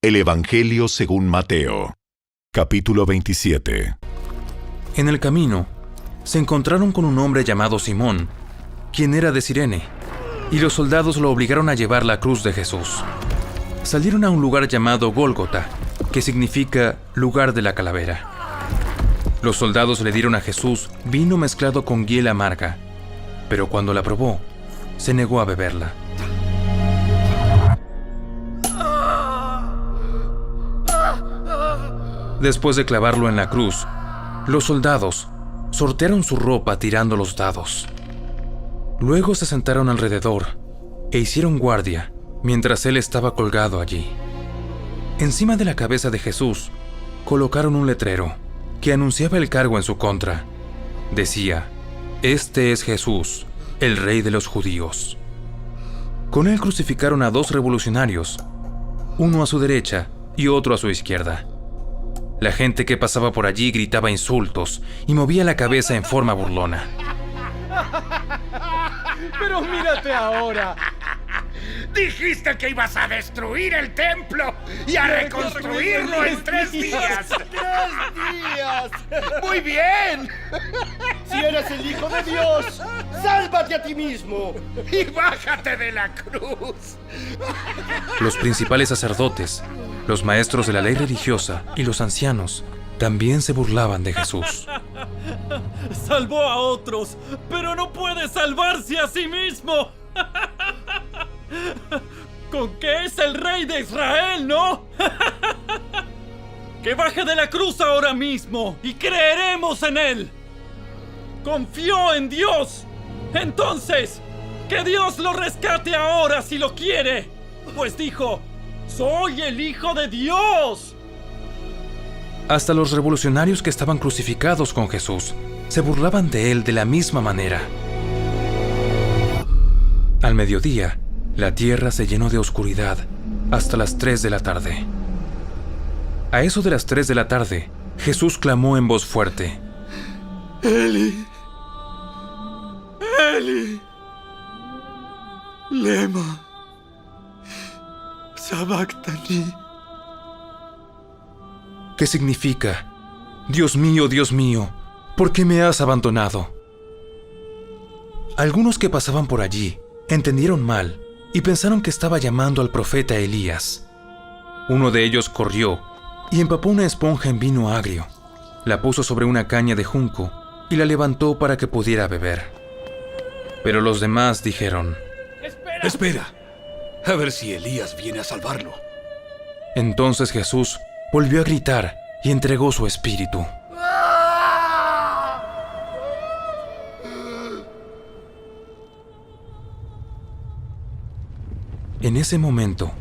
El Evangelio según Mateo, capítulo 27. En el camino, se encontraron con un hombre llamado Simón, quien era de Cirene, y los soldados lo obligaron a llevar la cruz de Jesús. Salieron a un lugar llamado Gólgota, que significa lugar de la calavera. Los soldados le dieron a Jesús vino mezclado con hiel amarga, pero cuando la probó, se negó a beberla. Después de clavarlo en la cruz, los soldados sortearon su ropa tirando los dados. Luego se sentaron alrededor e hicieron guardia mientras él estaba colgado allí. Encima de la cabeza de Jesús colocaron un letrero que anunciaba el cargo en su contra. Decía: "Este es Jesús, el Rey de los Judíos". Con él crucificaron a 2 revolucionarios, uno a su derecha y otro a su izquierda. La gente que pasaba por allí gritaba insultos y movía la cabeza en forma burlona. ¡Pero mírate ahora! Dijiste que ibas a destruir el templo y a reconstruirlo en 3 días. ¡3 días! ¡Muy bien! Si eres el Hijo de Dios, sálvate a ti mismo. Y bájate de la cruz. Los principales sacerdotes, los maestros de la ley religiosa y los ancianos también se burlaban de Jesús. Salvó a otros, pero no puede salvarse a sí mismo. Con que es el rey de Israel, ¿no? Que baje de la cruz ahora mismo y creeremos en él. Confió en Dios. Entonces, que Dios lo rescate ahora si lo quiere. Pues dijo: "Soy el Hijo de Dios". Hasta los revolucionarios que estaban crucificados con Jesús se burlaban de él de la misma manera. Al mediodía, la tierra se llenó de oscuridad hasta las 3 de la tarde. A eso de las 3 de la tarde, Jesús clamó en voz fuerte: Eli, Eli, lema sabactani. ¿Qué significa: Dios mío, ¿por qué me has abandonado? Algunos que pasaban por allí entendieron mal y pensaron que estaba llamando al profeta Elías. Uno de ellos corrió y empapó una esponja en vino agrio, la puso sobre una caña de junco y la levantó para que pudiera beber. Pero los demás dijeron: Espera, a ver si Elías viene a salvarlo. Entonces Jesús volvió a gritar y entregó su espíritu. En ese momento,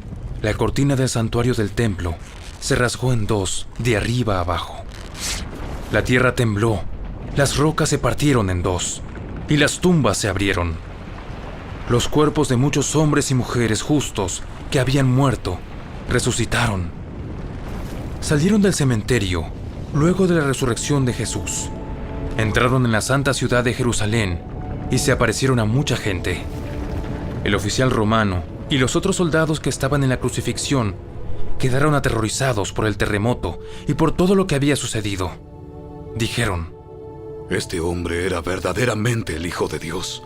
la cortina del santuario del templo se rasgó en 2, de arriba a abajo. La tierra tembló, las rocas se partieron en 2 y las tumbas se abrieron. Los cuerpos de muchos hombres y mujeres justos que habían muerto resucitaron. Salieron del cementerio luego de la resurrección de Jesús. Entraron en la santa ciudad de Jerusalén y se aparecieron a mucha gente. El oficial romano y los otros soldados que estaban en la crucifixión quedaron aterrorizados por el terremoto y por todo lo que había sucedido. Dijeron: Este hombre era verdaderamente el Hijo de Dios.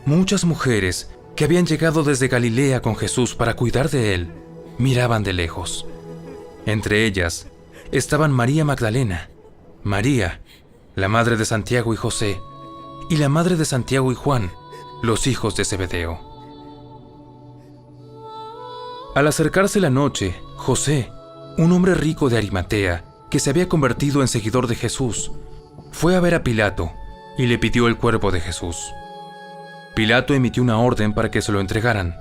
Muchas mujeres que habían llegado desde Galilea con Jesús para cuidar de él miraban de lejos. Entre ellas estaban María Magdalena, María, la madre de Santiago y José, y la madre de Santiago y Juan, los hijos de Zebedeo. Al acercarse la noche, José, un hombre rico de Arimatea, que se había convertido en seguidor de Jesús, fue a ver a Pilato y le pidió el cuerpo de Jesús. Pilato emitió una orden para que se lo entregaran.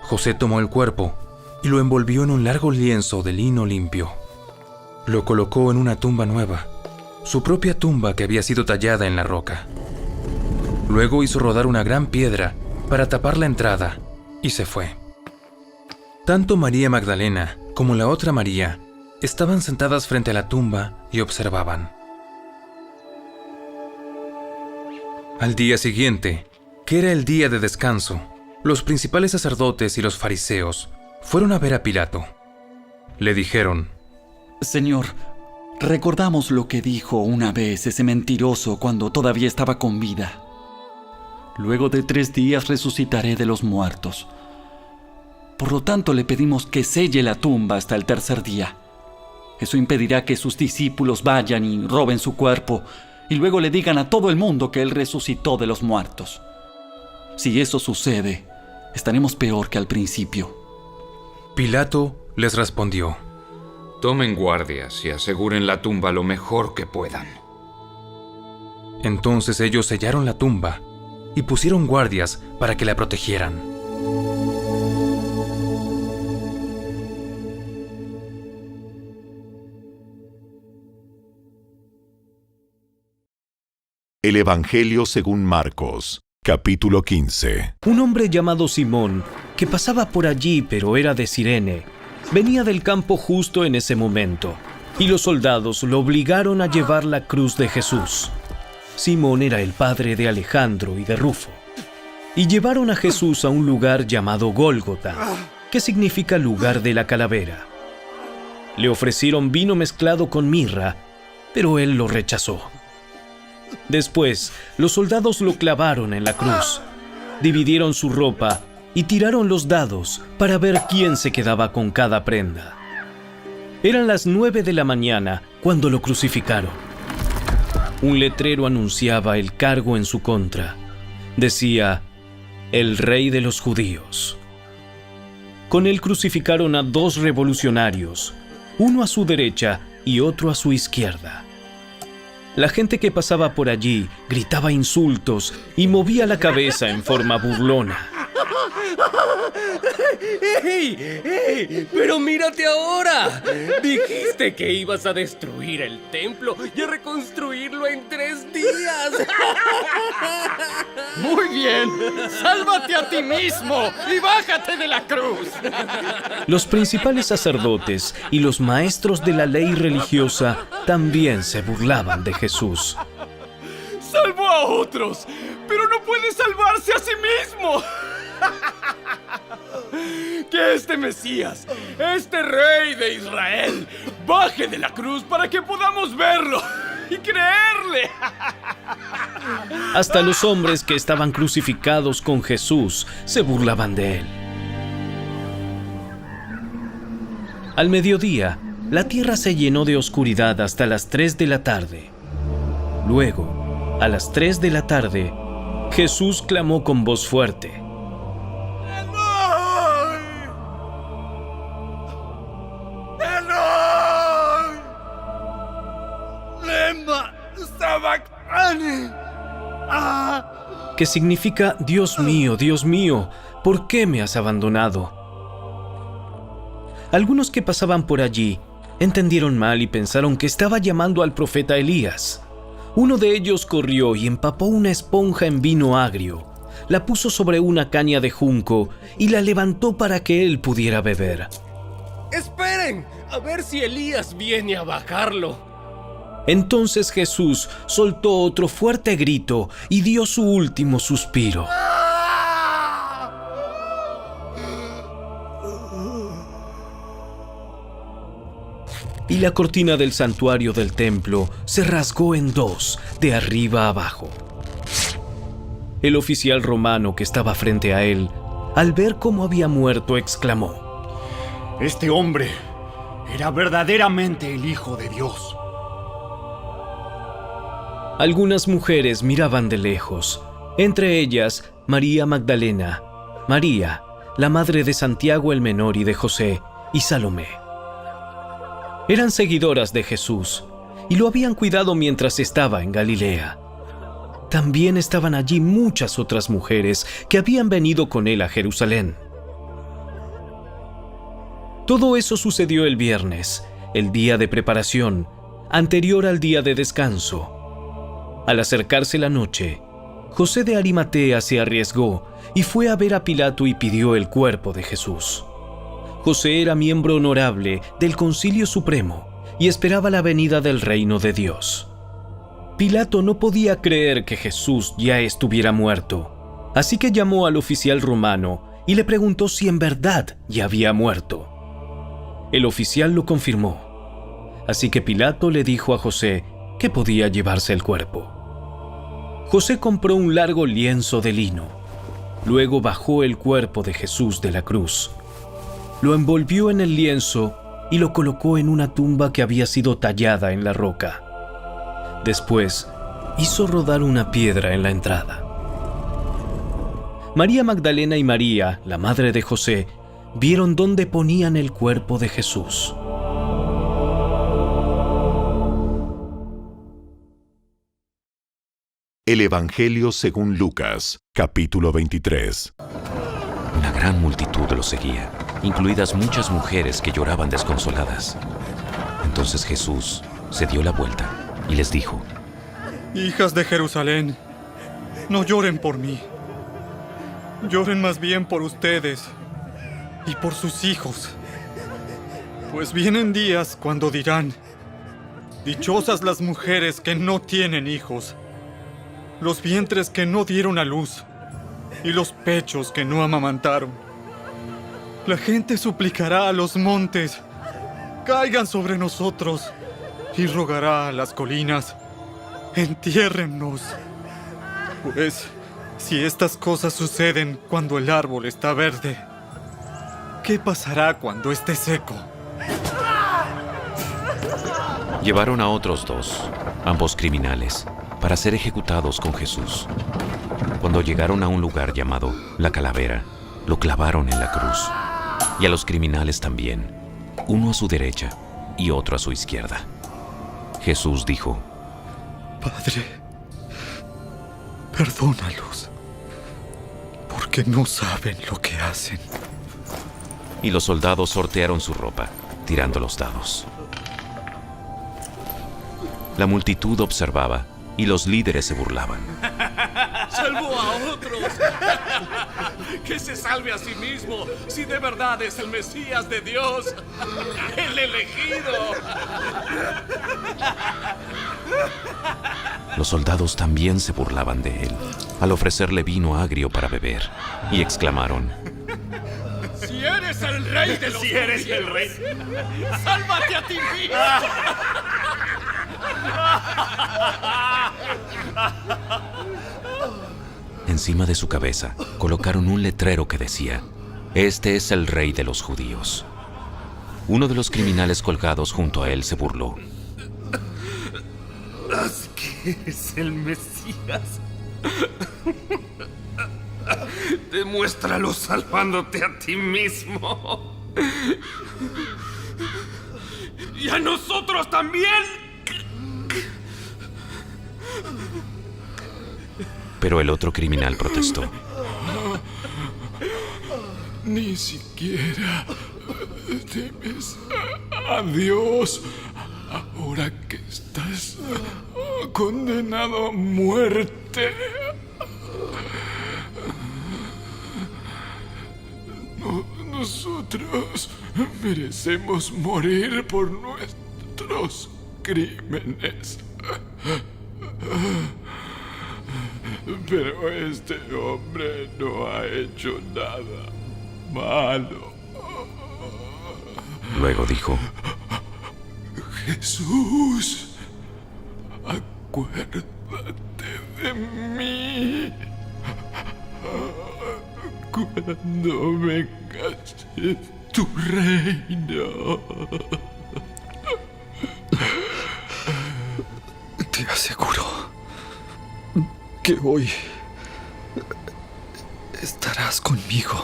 José tomó el cuerpo y lo envolvió en un largo lienzo de lino limpio. Lo colocó en una tumba nueva, su propia tumba que había sido tallada en la roca. Luego hizo rodar una gran piedra para tapar la entrada y se fue. Tanto María Magdalena como la otra María estaban sentadas frente a la tumba y observaban. Al día siguiente, que era el día de descanso, los principales sacerdotes y los fariseos Fueron a ver a Pilato. Le dijeron: Señor, recordamos lo que dijo una vez ese mentiroso cuando todavía estaba con vida. Luego de 3 días resucitaré de los muertos. Por lo tanto, le pedimos que selle la tumba hasta el 3er día. Eso impedirá que sus discípulos vayan y roben su cuerpo y luego le digan a todo el mundo que él resucitó de los muertos. Si eso sucede, estaremos peor que al principio. Pilato les respondió: Tomen guardias y aseguren la tumba lo mejor que puedan. Entonces ellos sellaron la tumba y pusieron guardias para que la protegieran. El Evangelio según Marcos, capítulo 15. Un hombre llamado Simón, que pasaba por allí pero era de Cirene, venía del campo justo en ese momento, y los soldados lo obligaron a llevar la cruz de Jesús. Simón era el padre de Alejandro y de Rufo. Y llevaron a Jesús a un lugar llamado Gólgota, que significa lugar de la calavera. Le ofrecieron vino mezclado con mirra, pero él lo rechazó. Después, los soldados lo clavaron en la cruz, dividieron su ropa y tiraron los dados para ver quién se quedaba con cada prenda. Eran las 9 de la mañana cuando lo crucificaron. Un letrero anunciaba el cargo en su contra. Decía: el Rey de los Judíos. Con él crucificaron a 2 revolucionarios, uno a su derecha y otro a su izquierda. La gente que pasaba por allí gritaba insultos y movía la cabeza en forma burlona. ¡Ey! ¡Ey! ¡Pero mírate ahora! Dijiste que ibas a destruir el templo y a reconstruirlo en 3 días. Muy bien, sálvate a ti mismo y bájate de la cruz. Los principales sacerdotes y los maestros de la ley religiosa también se burlaban de Jesús. Salvó a otros, pero no puede salvarse a sí mismo. Que este Mesías, este Rey de Israel, baje de la cruz para que podamos verlo y creerle. Hasta los hombres que estaban crucificados con Jesús se burlaban de él. Al mediodía, la tierra se llenó de oscuridad hasta las 3 de la tarde. Luego, a las 3 de la tarde, Jesús clamó con voz fuerte: que significa: Dios mío, ¿por qué me has abandonado? Algunos que pasaban por allí entendieron mal y pensaron que estaba llamando al profeta Elías. Uno de ellos corrió y empapó una esponja en vino agrio, la puso sobre una caña de junco y la levantó para que él pudiera beber. ¡Esperen! A ver si Elías viene a bajarlo. Entonces Jesús soltó otro fuerte grito y dio su último suspiro. Y la cortina del santuario del templo se rasgó en 2, de arriba a abajo. El oficial romano que estaba frente a él, al ver cómo había muerto, exclamó: Este hombre era verdaderamente el Hijo de Dios. Algunas mujeres miraban de lejos, entre ellas María Magdalena, María, la madre de Santiago el Menor y de José, y Salomé. Eran seguidoras de Jesús y lo habían cuidado mientras estaba en Galilea. También estaban allí muchas otras mujeres que habían venido con él a Jerusalén. Todo eso sucedió el viernes, el día de preparación, anterior al día de descanso. Al acercarse la noche, José de Arimatea se arriesgó y fue a ver a Pilato y pidió el cuerpo de Jesús. José era miembro honorable del Concilio Supremo y esperaba la venida del reino de Dios. Pilato no podía creer que Jesús ya estuviera muerto, así que llamó al oficial romano y le preguntó si en verdad ya había muerto. El oficial lo confirmó, así que Pilato le dijo a José que podía llevarse el cuerpo. José compró un largo lienzo de lino. Luego bajó el cuerpo de Jesús de la cruz. Lo envolvió en el lienzo y lo colocó en una tumba que había sido tallada en la roca. Después, hizo rodar una piedra en la entrada. María Magdalena y María, la madre de José, vieron dónde ponían el cuerpo de Jesús. El Evangelio según Lucas, capítulo 23. Una gran multitud lo seguía, incluidas muchas mujeres que lloraban desconsoladas. Entonces Jesús se dio la vuelta y les dijo: Hijas de Jerusalén, no lloren por mí. Lloren más bien por ustedes y por sus hijos. Pues vienen días cuando dirán: dichosas las mujeres que no tienen hijos, los vientres que no dieron a luz y los pechos que no amamantaron. La gente suplicará a los montes: caigan sobre nosotros, y rogará a las colinas: entiérrennos. Pues, si estas cosas suceden cuando el árbol está verde, ¿qué pasará cuando esté seco? Llevaron a otros dos, ambos criminales, para ser ejecutados con Jesús. Cuando llegaron a un lugar llamado La Calavera, lo clavaron en la cruz. Y a los criminales también, uno a su derecha y otro a su izquierda. Jesús dijo: Padre, perdónalos, porque no saben lo que hacen. Y los soldados sortearon su ropa, tirando los dados. La multitud observaba y los líderes se burlaban. ¡Salvó a otros! ¡Que se salve a sí mismo, si de verdad es el Mesías de Dios! ¡El elegido! Los soldados también se burlaban de él, al ofrecerle vino agrio para beber, y exclamaron: ¡Si eres el rey de los ¡Si eres el rey! ¡Sálvate a ti mismo! Encima de su cabeza colocaron un letrero que decía: Este es el rey de los judíos. Uno de los criminales colgados junto a él se burló. ¿Así que eres el Mesías? Demuéstralo salvándote a ti mismo. ¡Y a nosotros también! Pero el otro criminal protestó: Ni siquiera temes a Dios ahora que estás condenado a muerte. Nosotros merecemos morir por nuestros crímenes. Pero este hombre no ha hecho nada malo. Luego dijo: Jesús, acuérdate de mí cuando vengas en tu reino. Te aseguro que hoy estarás conmigo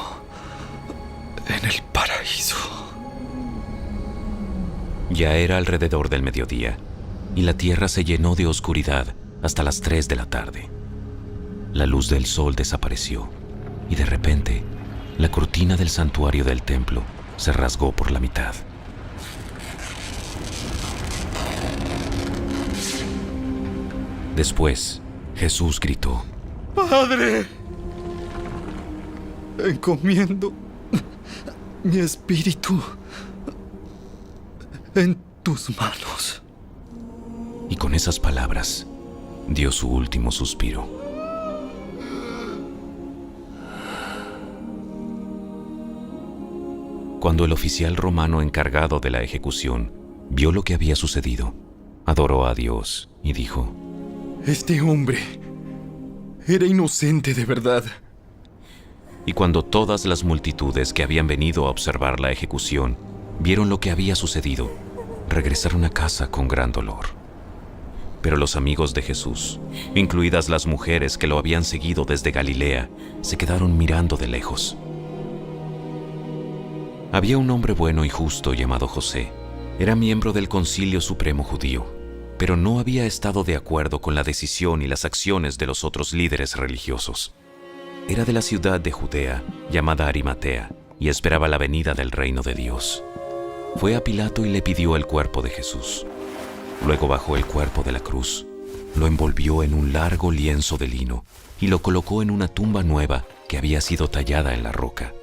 en el paraíso. Ya era alrededor del mediodía, y la tierra se llenó de oscuridad hasta las 3 de la tarde. La luz del sol desapareció, y de repente, la cortina del santuario del templo se rasgó por la mitad. Después, Jesús gritó: Padre, encomiendo mi espíritu en tus manos. Y con esas palabras, dio su último suspiro. Cuando el oficial romano encargado de la ejecución vio lo que había sucedido, adoró a Dios y dijo: Este hombre era inocente de verdad. Y cuando todas las multitudes que habían venido a observar la ejecución vieron lo que había sucedido, regresaron a casa con gran dolor. Pero los amigos de Jesús, incluidas las mujeres que lo habían seguido desde Galilea, se quedaron mirando de lejos. Había un hombre bueno y justo llamado José. Era miembro del Concilio Supremo Judío, pero no había estado de acuerdo con la decisión y las acciones de los otros líderes religiosos. Era de la ciudad de Judea, llamada Arimatea, y esperaba la venida del reino de Dios. Fue a Pilato y le pidió el cuerpo de Jesús. Luego bajó el cuerpo de la cruz, lo envolvió en un largo lienzo de lino y lo colocó en una tumba nueva que había sido tallada en la roca.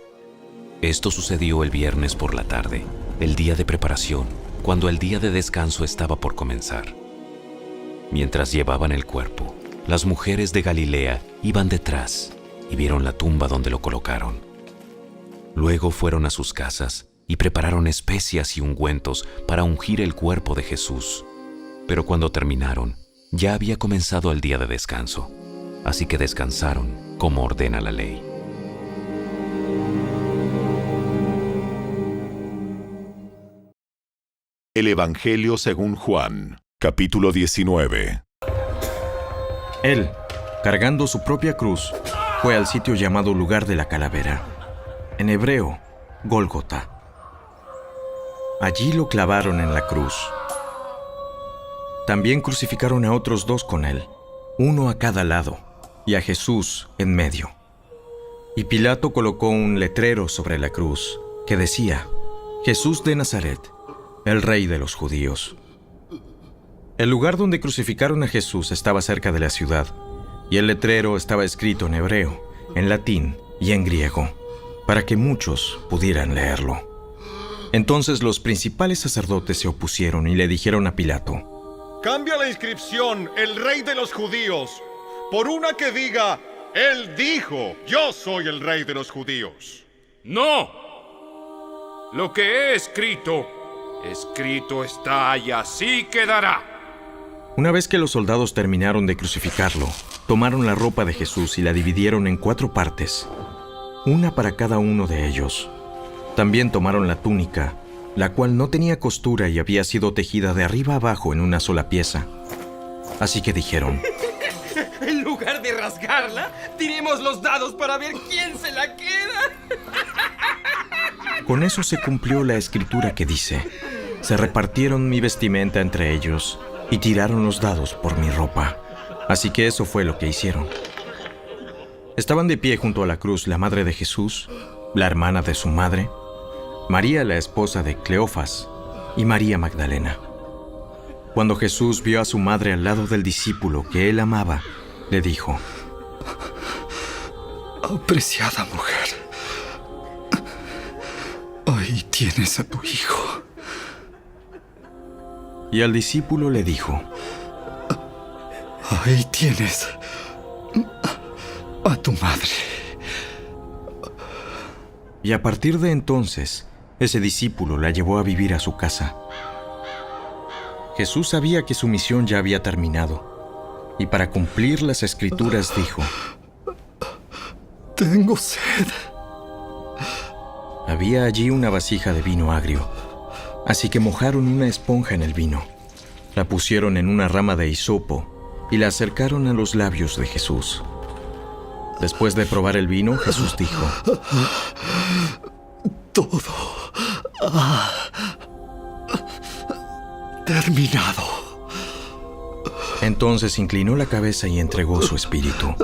Esto sucedió el viernes por la tarde, el día de preparación, cuando el día de descanso estaba por comenzar. Mientras llevaban el cuerpo, las mujeres de Galilea iban detrás y vieron la tumba donde lo colocaron. Luego fueron a sus casas y prepararon especias y ungüentos para ungir el cuerpo de Jesús. Pero cuando terminaron, ya había comenzado el día de descanso, así que descansaron como ordena la ley. El Evangelio según Juan, capítulo 19. Él, cargando su propia cruz, fue al sitio llamado Lugar de la Calavera, en hebreo, Gólgota. Allí lo clavaron en la cruz. También crucificaron a otros 2 con él, uno a cada lado, y a Jesús en medio. Y Pilato colocó un letrero sobre la cruz que decía: Jesús de Nazaret, el Rey de los Judíos. El lugar donde crucificaron a Jesús estaba cerca de la ciudad, y el letrero estaba escrito en hebreo, en latín y en griego, para que muchos pudieran leerlo. Entonces los principales sacerdotes se opusieron y le dijeron a Pilato: Cambia la inscripción, el Rey de los Judíos, por una que diga: Él dijo, yo soy el Rey de los Judíos. ¡No! Lo que he escrito, escrito está y así quedará. Una vez que los soldados terminaron de crucificarlo, tomaron la ropa de Jesús y la dividieron en 4 partes, una para cada uno de ellos. También tomaron la túnica, la cual no tenía costura y había sido tejida de arriba abajo en una sola pieza. Así que dijeron: En lugar de rasgarla, tiremos los dados para ver quién se la queda. Con eso se cumplió la escritura que dice: Se repartieron mi vestimenta entre ellos y tiraron los dados por mi ropa. Así que eso fue lo que hicieron. Estaban de pie junto a la cruz la madre de Jesús, la hermana de su madre, María la esposa de Cleofas y María Magdalena. Cuando Jesús vio a su madre al lado del discípulo que él amaba, le dijo: Apreciada mujer, ahí tienes a tu hijo. Y al discípulo le dijo: Ahí tienes a tu madre. Y a partir de entonces, ese discípulo la llevó a vivir a su casa. Jesús sabía que su misión ya había terminado, y para cumplir las escrituras dijo: Tengo sed. Había allí una vasija de vino agrio, así que mojaron una esponja en el vino, la pusieron en una rama de hisopo y la acercaron a los labios de Jesús. Después de probar el vino, Jesús dijo: Todo ha terminado. Entonces inclinó la cabeza y entregó su espíritu.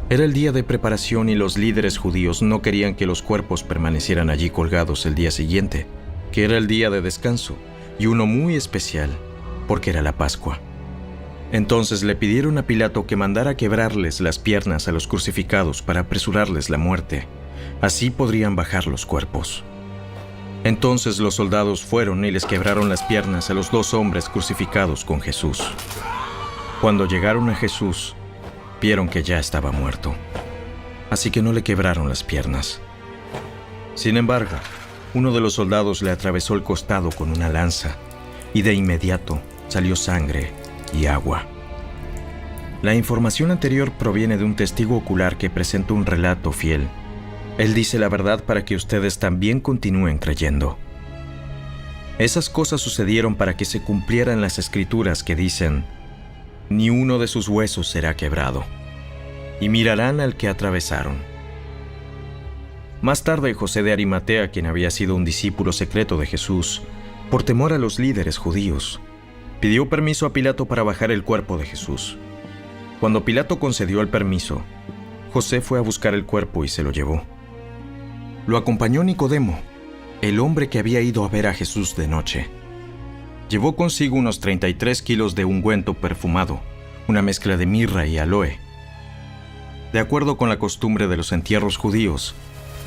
Era el día de preparación y los líderes judíos no querían que los cuerpos permanecieran allí colgados el día siguiente, que era el día de descanso, y uno muy especial, porque era la Pascua. Entonces le pidieron a Pilato que mandara quebrarles las piernas a los crucificados para apresurarles la muerte. Así podrían bajar los cuerpos. Entonces los soldados fueron y les quebraron las piernas a los 2 hombres crucificados con Jesús. Cuando llegaron a Jesús, vieron que ya estaba muerto, así que no le quebraron las piernas. Sin embargo, uno de los soldados le atravesó el costado con una lanza, y de inmediato salió sangre y agua. La información anterior proviene de un testigo ocular que presenta un relato fiel. Él dice la verdad para que ustedes también continúen creyendo. Esas cosas sucedieron para que se cumplieran las escrituras que dicen: ni uno de sus huesos será quebrado, y mirarán al que atravesaron. Más tarde, José de Arimatea, quien había sido un discípulo secreto de Jesús, por temor a los líderes judíos, pidió permiso a Pilato para bajar el cuerpo de Jesús. Cuando Pilato concedió el permiso, José fue a buscar el cuerpo y se lo llevó. Lo acompañó Nicodemo, el hombre que había ido a ver a Jesús de noche. Llevó consigo unos 33 kilos de ungüento perfumado, una mezcla de mirra y aloe. De acuerdo con la costumbre de los entierros judíos,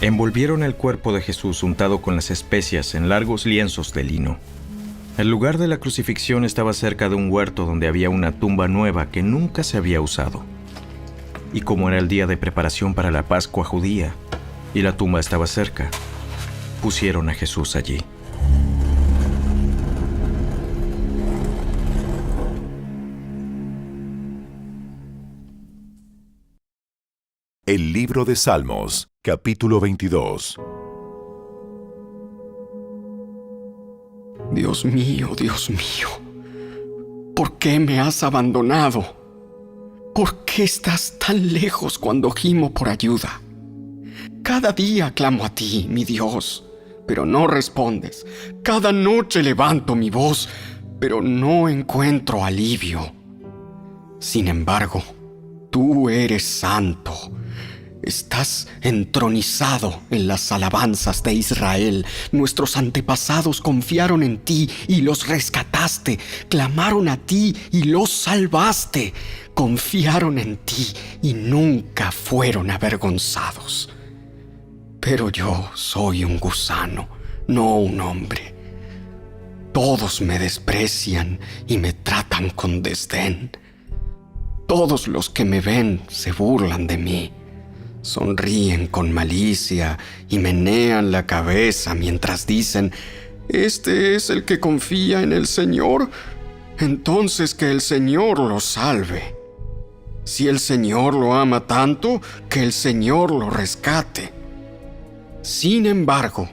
envolvieron el cuerpo de Jesús untado con las especias en largos lienzos de lino. El lugar de la crucifixión estaba cerca de un huerto donde había una tumba nueva que nunca se había usado. Y como era el día de preparación para la Pascua judía y la tumba estaba cerca, pusieron a Jesús allí. El libro de Salmos, capítulo 22. Dios mío, ¿por qué me has abandonado? ¿Por qué estás tan lejos cuando gimo por ayuda? Cada día clamo a ti, mi Dios, pero no respondes. Cada noche levanto mi voz, pero no encuentro alivio. Sin embargo, tú eres santo. Estás entronizado en las alabanzas de Israel. Nuestros antepasados confiaron en ti y los rescataste. Clamaron a ti y los salvaste. Confiaron en ti y nunca fueron avergonzados. Pero yo soy un gusano, no un hombre. Todos me desprecian y me tratan con desdén. Todos los que me ven se burlan de mí. Sonríen con malicia y menean la cabeza mientras dicen: ¿este es el que confía en el Señor? Entonces que el Señor lo salve. Si el Señor lo ama tanto, que el Señor lo rescate. Sin embargo,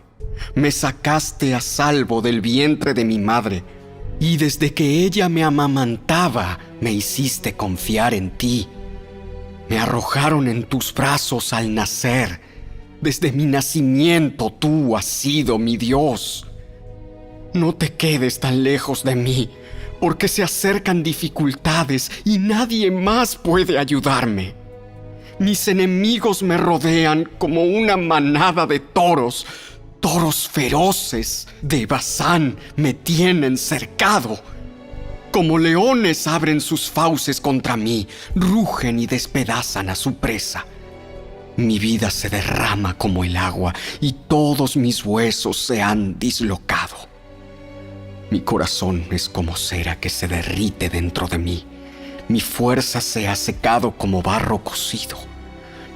me sacaste a salvo del vientre de mi madre, y desde que ella me amamantaba, me hiciste confiar en ti. Me arrojaron en tus brazos al nacer. Desde mi nacimiento tú has sido mi Dios. No te quedes tan lejos de mí, porque se acercan dificultades y nadie más puede ayudarme. Mis enemigos me rodean como una manada de toros. Toros feroces de Basán me tienen cercado. Como leones abren sus fauces contra mí, rugen y despedazan a su presa. Mi vida se derrama como el agua y todos mis huesos se han dislocado. Mi corazón es como cera que se derrite dentro de mí. Mi fuerza se ha secado como barro cocido.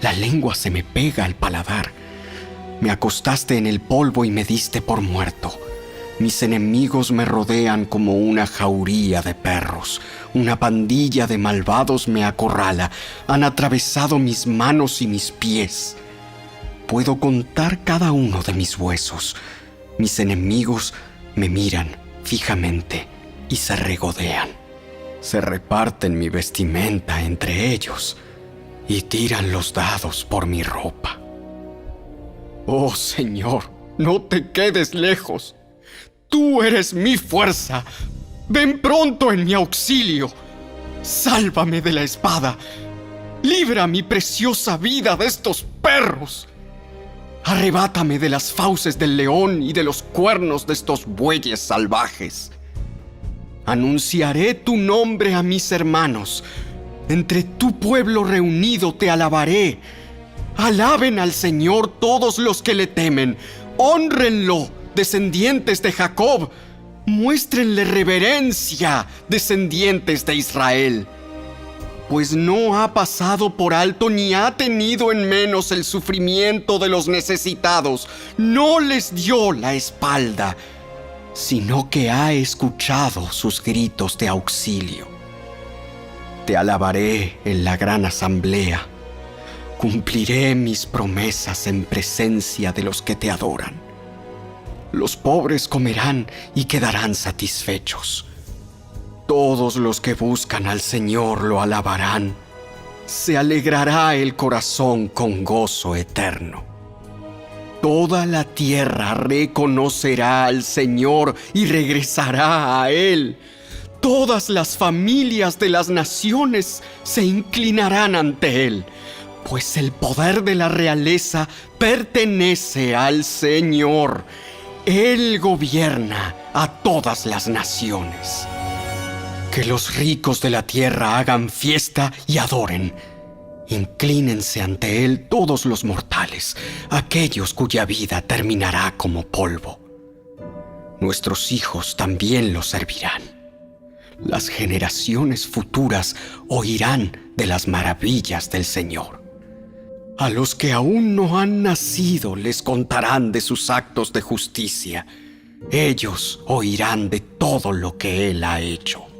La lengua se me pega al paladar. Me acostaste en el polvo y me diste por muerto. Mis enemigos me rodean como una jauría de perros. Una pandilla de malvados me acorrala. Han atravesado mis manos y mis pies. Puedo contar cada uno de mis huesos. Mis enemigos me miran fijamente y se regodean. Se reparten mi vestimenta entre ellos y tiran los dados por mi ropa. Oh Señor, no te quedes lejos. Tú eres mi fuerza. Ven pronto en mi auxilio. Sálvame de la espada. Libra mi preciosa vida de estos perros. Arrebátame de las fauces del león y de los cuernos de estos bueyes salvajes. Anunciaré tu nombre a mis hermanos. Entre tu pueblo reunido te alabaré. Alaben al Señor todos los que le temen. Hónrenlo, descendientes de Jacob. Muéstrenle reverencia, descendientes de Israel. pues no ha pasado por alto ni ha tenido en menos el sufrimiento de los necesitados. No les dio la espalda, sino que ha escuchado sus gritos de auxilio. Te alabaré en la gran asamblea. Cumpliré mis promesas en presencia de los que te adoran. Los pobres comerán y quedarán satisfechos. Todos los que buscan al Señor lo alabarán. Se alegrará el corazón con gozo eterno. Toda la tierra reconocerá al Señor y regresará a Él. Todas las familias de las naciones se inclinarán ante Él, pues el poder de la realeza pertenece al Señor. Él gobierna a todas las naciones. Que los ricos de la tierra hagan fiesta y adoren. Inclínense ante Él todos los mortales, aquellos cuya vida terminará como polvo. Nuestros hijos también lo servirán. Las generaciones futuras oirán de las maravillas del Señor. A los que aún no han nacido les contarán de sus actos de justicia. Ellos oirán de todo lo que Él ha hecho.